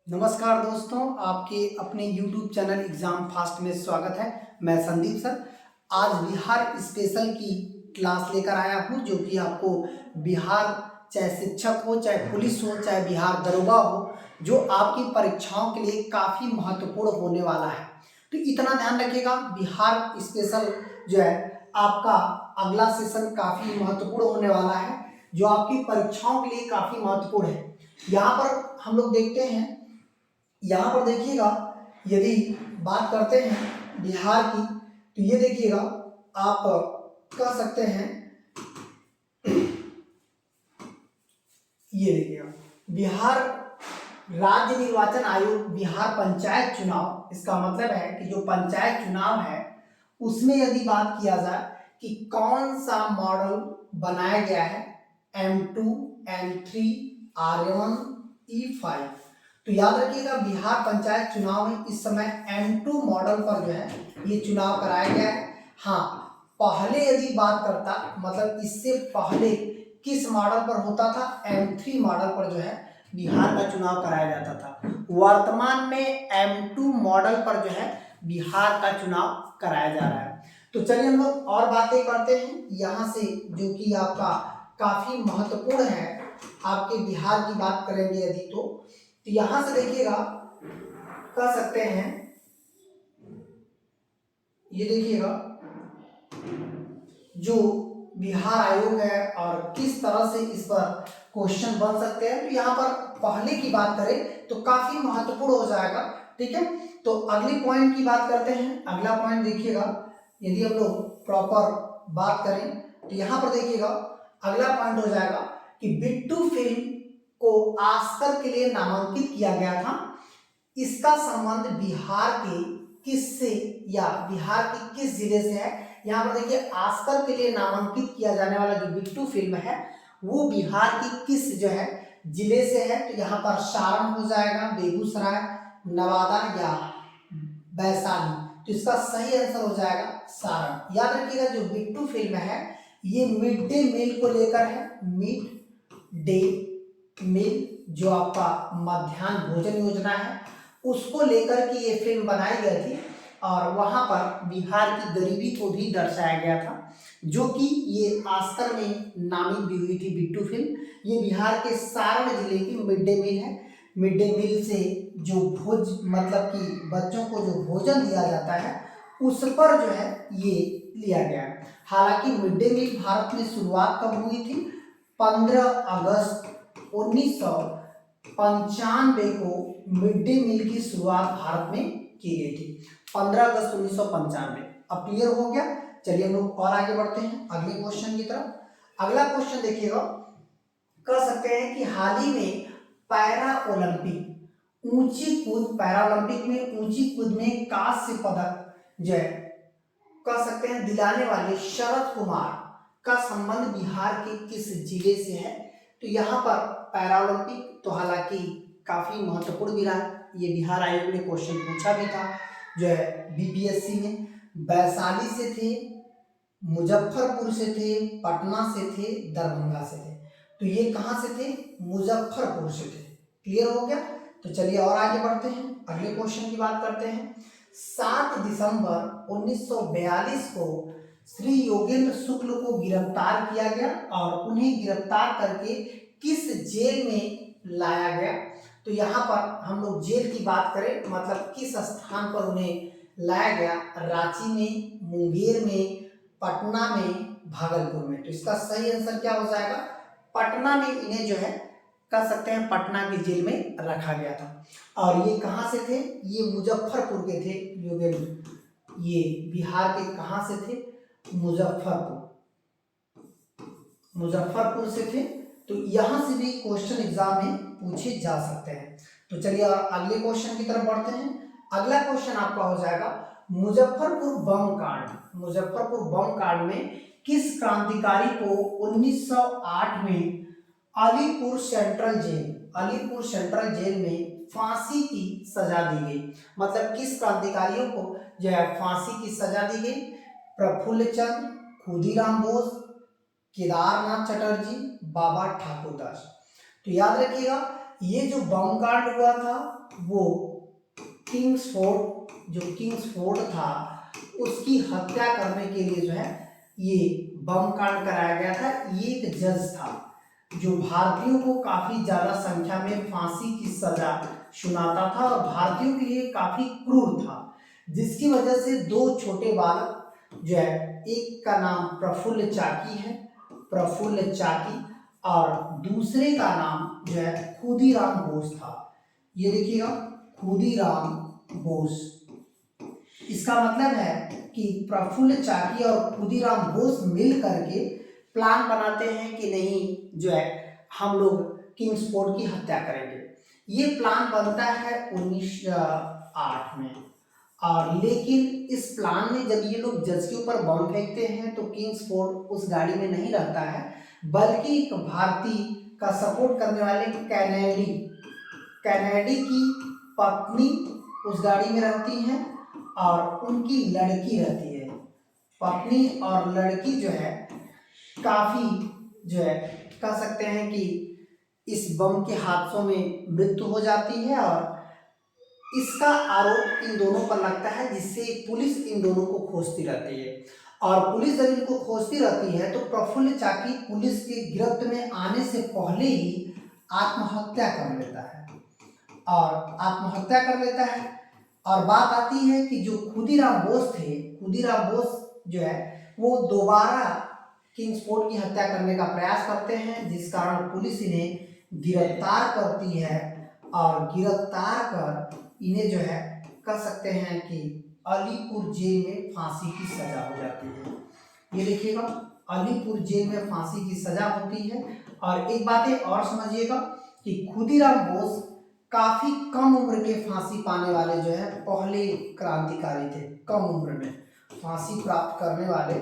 नमस्कार दोस्तों, आपके अपने YouTube चैनल एग्जाम फास्ट में स्वागत है। मैं संदीप सर आज बिहार स्पेशल की क्लास लेकर आया हूं, जो कि आपको बिहार चाहे शिक्षक हो, चाहे पुलिस हो, चाहे बिहार दरोगा हो, जो आपकी परीक्षाओं के लिए काफ़ी महत्वपूर्ण होने वाला है। तो इतना ध्यान रखिएगा, बिहार स्पेशल जो है आपका अगला सेशन काफ़ी महत्वपूर्ण होने वाला है, जो आपकी परीक्षाओं के लिए काफ़ी महत्वपूर्ण है। यहाँ पर हम लोग देखते हैं, यहाँ पर देखिएगा, यदि बात करते हैं बिहार की, तो ये देखिएगा, आप कह सकते हैं, ये देखिएगा, बिहार राज्य निर्वाचन आयोग बिहार पंचायत चुनाव, इसका मतलब है कि जो पंचायत चुनाव है उसमें यदि बात किया जाए कि कौन सा मॉडल बनाया गया है, M2, M3, R1, E5, तो याद रखिएगा बिहार पंचायत चुनाव में इस समय M2 मॉडल पर जो है ये चुनाव कराया गया है। हाँ, पहले यदि बात करता, मतलब इससे पहले किस मॉडल पर होता था, M3 मॉडल पर जो है बिहार का चुनाव कराया जाता था। वर्तमान में M2 मॉडल पर जो है बिहार का चुनाव कराया जा रहा है। तो चलिए हम लोग और बातें करते हैं यहाँ से, जो कि आपका काफी महत्वपूर्ण है। आपके बिहार की बात करेंगे यदि तो यहां से देखिएगा, कह सकते हैं, ये देखिएगा, जो बिहार आयोग है और किस तरह से इस पर क्वेश्चन बन सकते हैं। तो यहाँ पर पहले की बात करें तो काफी महत्वपूर्ण हो जाएगा। ठीक है, तो अगले पॉइंट की बात करते हैं। अगला पॉइंट देखिएगा, यदि हम लोग प्रॉपर बात करें तो यहाँ पर देखिएगा, अगला पॉइंट हो जाएगा कि बिट्टू फिल्म को ऑस्कर के लिए नामांकित किया गया था। इसका संबंध बिहार के किस से या बिहार के किस जिले से है। यहाँ पर देखिए, ऑस्कर के लिए नामांकित किया जाने वाला जो बिट्टू फिल्म है वो बिहार की किस जो है जिले से है। तो यहाँ पर सारण हो जाएगा, बेगूसराय, नवादा या वैशाली। तो इसका सही आंसर हो जाएगा सारण। याद रखिएगा, जो बिट्टू फिल्म है ये मिड डे मील को लेकर है। मिड डे मील जो आपका मध्याह्न भोजन योजना है उसको लेकर के ये फिल्म बनाई गई थी, और वहां पर बिहार की गरीबी को भी दर्शाया गया था, जो कि ये ऑस्कर में नामित भी हुई थी बिट्टू फिल्म। ये बिहार के सारण जिले की मिड डे मील है। मिड डे मील से जो भोज, मतलब कि बच्चों को जो भोजन दिया जाता है उस पर जो है ये लिया गया है। हालांकि मिड डे मील भारत में शुरुआत कब हुई थी, 15 अगस्त 1995 को मिड डे मील की शुरुआत भारत में की गई थी, 15 अगस्त 1995। अब क्लियर हो गया। चलिए हम लोग और आगे बढ़ते हैं अगले क्वेश्चन की तरफ। अगला क्वेश्चन देखिएगा, कह सकते हैं कि हाल ही में पैरा ओलंपिक ऊंची कूद, पैरा ओलंपिक में ऊंची कूद में कांस्य पदक जो है, कह सकते हैं, दिलाने वाले शरद कुमार का संबंध बिहार के किस जिले से है। तो यहाँ पर पैरा ओलंपिक तो हालांकि काफी महत्वपूर्ण भी रहा, ये बिहार आयोग ने क्वेश्चन पूछा भी था जो है बीपीएससी में। वैशाली से थे, मुजफ्फरपुर से थे, पटना से थे, दरभंगा से थे। तो ये कहाँ से थे, मुजफ्फरपुर से थे। क्लियर हो गया। तो चलिए और आगे बढ़ते हैं, अगले क्वेश्चन की बात करते हैं। 7 दिसंबर 1942 को श्री योगेंद्र शुक्ल को गिरफ्तार किया गया और उन्हें गिरफ्तार करके किस जेल में लाया गया। तो यहाँ पर हम लोग जेल की बात करें, मतलब किस स्थान पर उन्हें लाया गया, रांची में, मुंगेर में, पटना में, भागलपुर में। तो इसका सही आंसर क्या हो जाएगा, पटना में इन्हें जो है, कह सकते हैं, पटना की जेल में रखा गया था। और ये कहाँ से थे, ये मुजफ्फरपुर के थे योगेंद्र, ये बिहार के कहाँ से थे, मुजफ्फरपुर से थे। तो यहां से भी क्वेश्चन एग्जाम में पूछे जा सकते हैं। तो चलिए अगले क्वेश्चन की तरफ बढ़ते हैं। अगला क्वेश्चन आपका हो जाएगा, मुजफ्फरपुर बम कांड, मुजफ्फरपुर बम कांड में किस क्रांतिकारी को 1908 में अलीपुर सेंट्रल जेल में फांसी की सजा दी गई। मतलब किस क्रांतिकारियों को जो है फांसी की सजा दी गई, प्रफुल्ल चंद्र, खुदीराम बोस, केदारनाथ चटर्जी, बाबा ठाकुर दास। तो याद रखिएगा, ये जो बम कांड हुआ था वो किंग्सफोर्ड था उसकी हत्या करने के लिए जो है ये बम कांड कराया गया था। ये एक जज था जो भारतीयों को काफी ज्यादा संख्या में फांसी की सजा सुनाता था और भारतीयों के लिए काफी क्रूर था, जिसकी वजह से दो छोटे बालक जो है, एक का नाम प्रफुल्ल चाकी है, प्रफुल्ल चाकी, और दूसरे का नाम जो है खुदीराम बोस था। ये देखिएगा, खुदीराम बोस। इसका मतलब है कि प्रफुल्ल चाकी और खुदीराम बोस मिल करके प्लान बनाते हैं कि नहीं जो है हम लोग किंग्सफोर्ड की हत्या करेंगे। ये प्लान बनता है 1908 में, और लेकिन इस प्लान में जब ये लोग जज के ऊपर बम फेंकते हैं तो किंग्सफोर्ड उस गाड़ी में नहीं रहता है, बल्कि एक भारतीय का सपोर्ट करने वाले कैनेडी की पत्नी उस गाड़ी में रहती हैं और उनकी लड़की रहती है। पत्नी और लड़की जो है काफी जो है कह सकते हैं कि इस बम के हादसों में मृत्यु हो जाती है और इसका आरोप इन दोनों पर लगता है, जिससे पुलिस इन दोनों को खोजती रहती है। और पुलिस जब इनको खोजती रहती है तो प्रफुल्ल चाकी पुलिस के गिरफ्त में आने से पहले ही आत्महत्या कर लेता है और बात आती है कि जो खुदीराम बोस थे, खुदीराम बोस जो है वो दोबारा किंग्सफोर्ड की हत्या करने का प्रयास करते हैं, जिस कारण पुलिस इन्हें गिरफ्तार करती है और गिरफ्तार कर इन्हें जो है कह सकते हैं कि अलीपुर जेल में फांसी की सजा हो जाती है। ये देखिएगा, अलीपुर जेल में फांसी की सजा होती है। और एक बात और समझिएगा कि खुदीराम बोस काफी कम उम्र के फांसी पाने वाले जो है पहले क्रांतिकारी थे। कम उम्र में फांसी प्राप्त करने वाले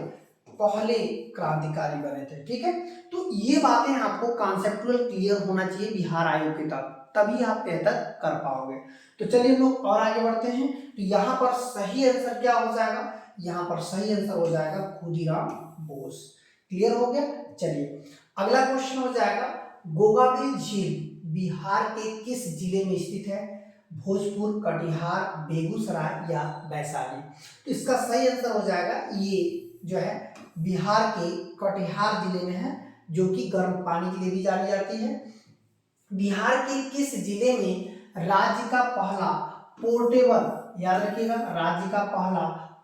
पहले क्रांतिकारी बने थे। ठीक है, तो ये बातें आपको कॉन्सेप्चुअल क्लियर होना चाहिए बिहार आयोग के तहत, तभी आप बेहतर कर पाओगे। तो चलिए हम लोग और आगे बढ़ते हैं। तो यहाँ पर सही आंसर क्या हो जाएगा? यहाँ पर सही आंसर हो जाएगा खुदीराम बोस। क्लियर हो गया? चलिए अगला क्वेश्चन हो जाएगा, गोगाबिल झील बिहार के किस जिले में स्थित है? भोजपुर, कटिहार, बेगूसराय या वैशाली? तो इसका सही आंसर हो जाएगा, ये जो है बिहार के कटिहार जिले में है, जो कि गर्म पानी के लिए भी जानी जाती है। बिहार के किस जिले में राज्य का पहला पोर्टेबल, याद रखिएगा, राज्य का पहला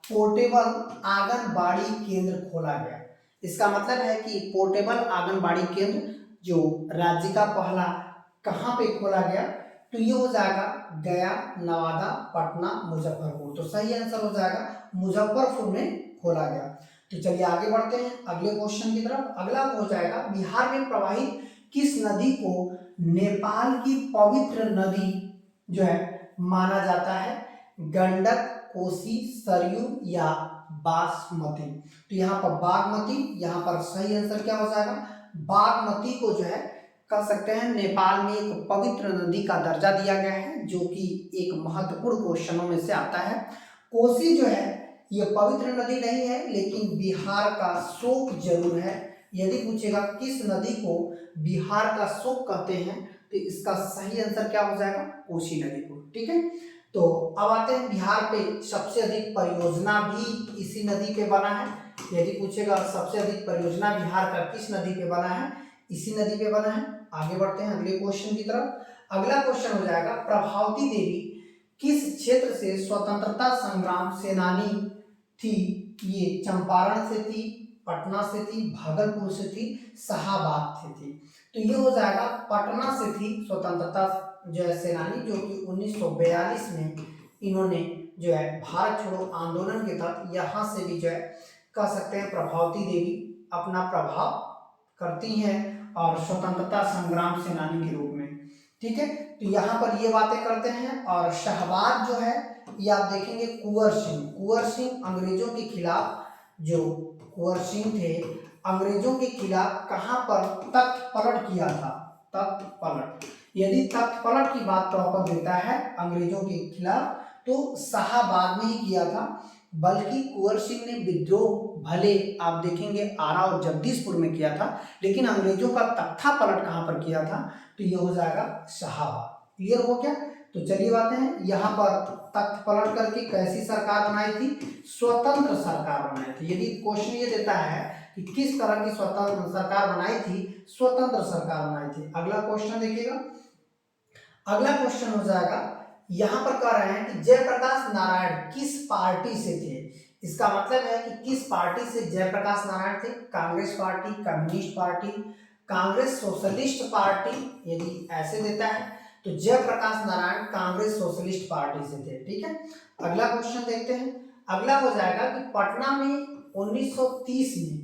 पोर्टेबल आंगनबाड़ी केंद्र खोला गया? इसका मतलब है कि पोर्टेबल आंगनबाड़ी केंद्र जो राज्य का पहला कहाँ पे खोला गया? तो ये हो जाएगा गया, नवादा, पटना, मुजफ्फरपुर। तो सही आंसर हो जाएगा मुजफ्फरपुर में खोला गया। तो चलिए आगे बढ़ते हैं अगले क्वेश्चन की तरफ। अगला हो जाएगा, बिहार में प्रवाहित किस नदी को नेपाल की पवित्र नदी जो है माना जाता है? गंडक, कोसी, सरयू या बासमती? तो यहाँ पर बागमती, यहाँ पर सही आंसर क्या हो जाएगा? बागमती को जो है कह सकते हैं नेपाल में एक पवित्र नदी का दर्जा दिया गया है, जो कि एक महत्वपूर्ण क्वेश्चनों में से आता है। कोसी जो है ये पवित्र नदी नहीं है, लेकिन बिहार का शोक जरूर है। यदि पूछेगा किस नदी को बिहार का शोक कहते हैं, तो इसका सही आंसर क्या हो जाएगा? कोसी नदी को। ठीक है, तो अब आते हैं बिहार पे सबसे अधिक परियोजना भी इसी नदी पे बना है। यदि पूछेगा सबसे अधिक परियोजना बिहार का किस नदी पे बना है, इसी नदी पे बना है। आगे बढ़ते हैं अगले क्वेश्चन की तरफ। अगला क्वेश्चन हो जाएगा, प्रभावती देवी किस क्षेत्र से स्वतंत्रता संग्राम सेनानी थी? ये चंपारण से थी, पटना से थी, भागलपुर से थी, शाहाबाद से थी? तो ये हो जाएगा पटना से थी स्वतंत्रता जो है सेनानी, जो कि 1942 में इन्होंने जो है भारत छोड़ो आंदोलन के तहत यहाँ से भी जो है कह सकते हैं प्रभावती देवी अपना प्रभाव करती हैं और स्वतंत्रता संग्राम सेनानी के रूप में। ठीक है, तो यहाँ पर ये बातें करते हैं। और शाहाबाद जो है ये आप देखेंगे कुंवर सिंह अंग्रेजों के खिलाफ, जो कुंवर सिंह थे अंग्रेजों के खिलाफ कहाँ पर तख्त पलट किया था? तख्त पलट। यदि तख्त पलट की बात प्रॉपर देता है अंग्रेजों के खिलाफ, तो शाहाबाद में ही किया था। बल्कि कुंवर सिंह ने विद्रोह भले आप देखेंगे आरा और जगदीशपुर में किया था, लेकिन अंग्रेजों का तख्ता पलट कहाँ पर किया था? तो ये हो जाएगा शाहाबाद। क्लियर हो गया। तो चलिए बातें हैं यहाँ पर तख्त पलट करके कैसी सरकार बनाई थी, स्वतंत्र सरकार बनाई थी। यदि क्वेश्चन ये देता है कि किस तरह की स्वतंत्र सरकार बनाई थी, स्वतंत्र सरकार बनाई थी। अगला क्वेश्चन देखिएगा, अगला क्वेश्चन हो जाएगा, यहां पर कह रहे हैं कि जयप्रकाश नारायण किस पार्टी से थे। इसका मतलब है कि किस पार्टी से जयप्रकाश नारायण थे, Congress party, communist party, Congress socialist party. यदि ऐसे देता है तो जयप्रकाश नारायण कांग्रेस सोशलिस्ट पार्टी से थे। ठीक है, अगला क्वेश्चन देखते हैं। अगला हो जाएगा कि पटना में 1930 में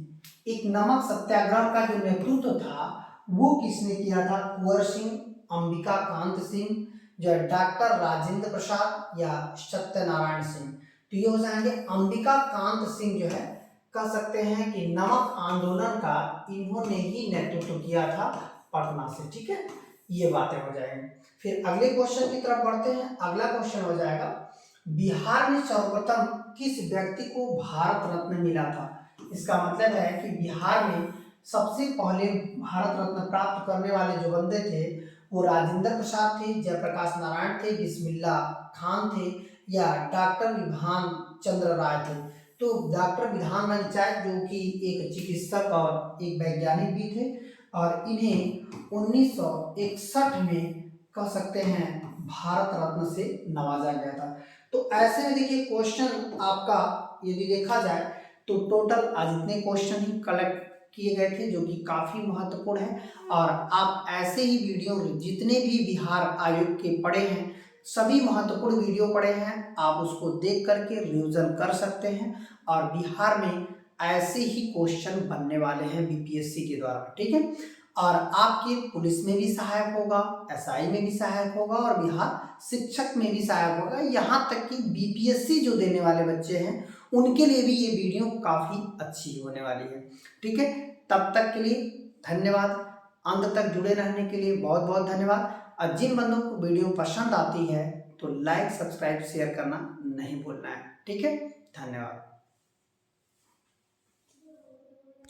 एक नमक सत्याग्रह का जो नेतृत्व था वो किसने किया था, कुंवर सिंह, अंबिका कांत सिंह, जो है डॉक्टर राजेंद्र प्रसाद या सत्यनारायण सिंह। तो ये हो जाएंगे अंबिका कांत सिंह, जो है कह सकते हैं कि नमक आंदोलन का इन्होंने ही नेतृत्व किया था पटना से। ठीक है, ये बातें हो जाएंगी। फिर अगले क्वेश्चन की तरफ बढ़ते हैं। अगला क्वेश्चन हो जाएगा, बिहार में सर्वप्रथम किस व्यक्ति को भारत रत्न मिला था। इसका मतलब है कि बिहार में सबसे पहले भारत रत्न प्राप्त करने वाले जो बंदे थे वो राजेंद्र प्रसाद थे, जयप्रकाश नारायण थे, बिस्मिल्ला खान थे या डॉक्टर विधान चंद्र राय थे। तो डॉक्टर विधान राय जो कि एक चिकित्सक और एक वैज्ञानिक भी थे और इन्हें 1961 में कह सकते हैं भारत रत्न से नवाजा गया था। तो ऐसे में देखिए क्वेश्चन आपका यदि देखा जाए तो टोटल आज इतने क्वेश्चन ही कलेक्ट किए गए थे जो कि काफी महत्वपूर्ण है। और आप ऐसे ही वीडियो जितने भी बिहार आयोग के पढ़े हैं, सभी महत्वपूर्ण वीडियो पढ़े हैं, आप उसको देख करके रिवीजन कर सकते हैं। और बिहार में ऐसे ही क्वेश्चन बनने वाले हैं बीपीएससी के द्वारा। ठीक है, और आपके पुलिस में भी सहायक होगा, एसआई में भी सहायक होगा और बिहार शिक्षक में भी सहायक होगा। यहाँ तक कि बीपीएससी जो देने वाले बच्चे हैं उनके लिए भी ये वीडियो काफ़ी अच्छी होने वाली है। ठीक है, तब तक के लिए धन्यवाद। अंत तक जुड़े रहने के लिए बहुत बहुत धन्यवाद। और जिन बंदों को वीडियो पसंद आती है तो लाइक, सब्सक्राइब, शेयर करना नहीं भूलना है। ठीक है, धन्यवाद।